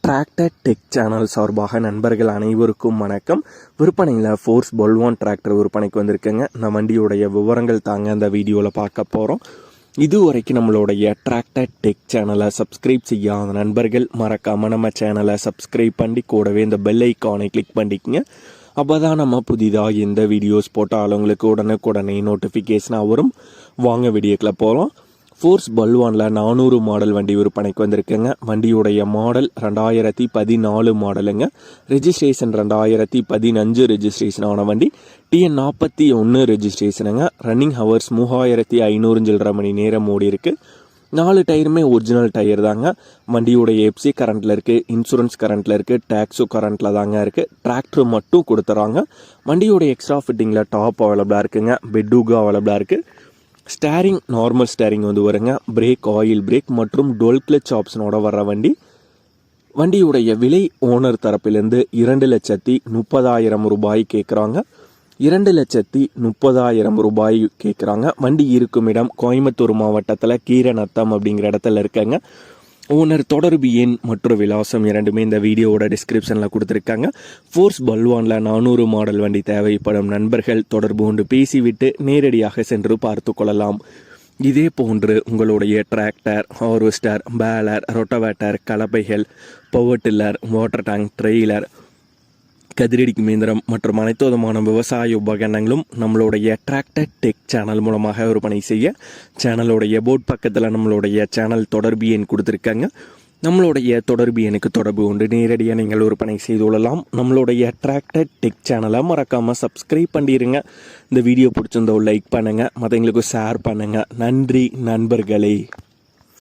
Tractor tech channel சார்பாக நண்பர்கள் அனைவருக்கும் வணக்கம். விற்பனையில் ஃபோர்ஸ் பல்வான் டிராக்டர் விற்பனைக்கு வந்திருக்கேங்க. இந்த வண்டியுடைய விவரங்கள் தாங்க அந்த வீடியோவில் பார்க்க போகிறோம். இதுவரைக்கும் நம்மளுடைய டிராக்டர் டெக் சேனலை சப்ஸ்கிரைப் செய்யாத நண்பர்கள் மறக்காமல் நம்ம சேனலை சப்ஸ்கிரைப் பண்ணி கூடவே இந்த பெல் ஐக்கானை கிளிக் பண்ணிக்கங்க. அப்போ தான் நம்ம புதிதாக எந்த வீடியோஸ் போட்டாலும் உங்களுக்கு உடனே நோட்டிஃபிகேஷனாக வரும். வாங்க வீடியோக்கில் போகிறோம். ஃபோர்ஸ் பல்வானில் 400 மாடல் வண்டி விற்பனைக்கு வந்திருக்குங்க. வண்டியுடைய மாடல் 2014 மாடலுங்க. ரெஜிஸ்ட்ரேஷன் 2015 ரெஜிஸ்ட்ரேஷன் ஆன வண்டி. TN 41 ரெஜிஸ்ட்ரேஷனுங்க. ரன்னிங் ஹவர்ஸ் 3500 சில்லரை மணி நேரம் ஓடி இருக்கு. 4 டயருமே ஒரிஜினல் டயர் தாங்க. வண்டியுடைய எஃப்சி கரண்ட்டில் இருக்குது, இன்சூரன்ஸ் கரண்ட்டில் இருக்குது, டேக்ஸும் கரண்ட்டில் தாங்க இருக்குது. டிராக்டர் மட்டும் கொடுத்துறாங்க. வண்டியோடைய எக்ஸ்ட்ரா ஃபிட்டிங்கில் டாப் அவைலபிளாக இருக்குங்க. பெட்டூகா அவைலபிளாக இருக்குது. ஸ்டேரிங் நார்மல் ஸ்டேரிங் வந்து வருங்க. பிரேக் ஆயில் பிரேக் மற்றும் டொல் கிளச் ஆப்ஷனோட வர்ற வண்டி. வண்டியுடைய விலை ஓனர் தரப்பிலிருந்து 2,30,000 ரூபாய் கேட்குறாங்க. 2,30,000 ரூபாய் கேட்குறாங்க. வண்டி இருக்கும் இடம் கோயம்புத்தூர் மாவட்டத்தில் கீரநத்தம் அப்படிங்கிற இடத்துல இருக்காங்க. ஓனர் தொடர்பு எண் மற்றும் விலாசம் இரண்டுமே இந்த வீடியோவோட டிஸ்கிரிப்ஷனில் கொடுத்துருக்காங்க. ஃபோர்ஸ் பல்வானில் 400 மாடல் வண்டி தேவைப்படும் நண்பர்கள் தொடர்பு கொண்டு பேசிவிட்டு நேரடியாக சென்று பார்த்து கொள்ளலாம். இதே போன்று உங்களுடைய டிராக்டர், ஹார்வெஸ்டர், பேலர், ரொட்டவேட்டர், கலப்பைகள், power tiller, water tank, trailer, கதிரடிக்கு இயந்திரம் மற்றும் அனைத்து விதமான விவசாய உபகரணங்களும் நம்மளுடைய டிராக்டர் டெக் சேனல் மூலமாக விற்பனை செய்ய சேனலுடைய போர்ட் பக்கத்தில் நம்மளுடைய சேனல் தொடர்பு எண் கொடுத்துருக்காங்க. நம்மளுடைய தொடர்பு எண்ணுக்கு தொடர்பு கொண்டு நேரடியாக நீங்கள் விற்பனை செய்து கொள்ளலாம். நம்மளுடைய டிராக்டர் டெக் சேனலை மறக்காமல் சப்ஸ்கிரைப் பண்ணிடுங்க. இந்த வீடியோ பிடிச்சிருந்தோ லைக் பண்ணுங்கள், மற்றவங்களுக்கு ஷேர் பண்ணுங்கள். நன்றி நண்பர்களே.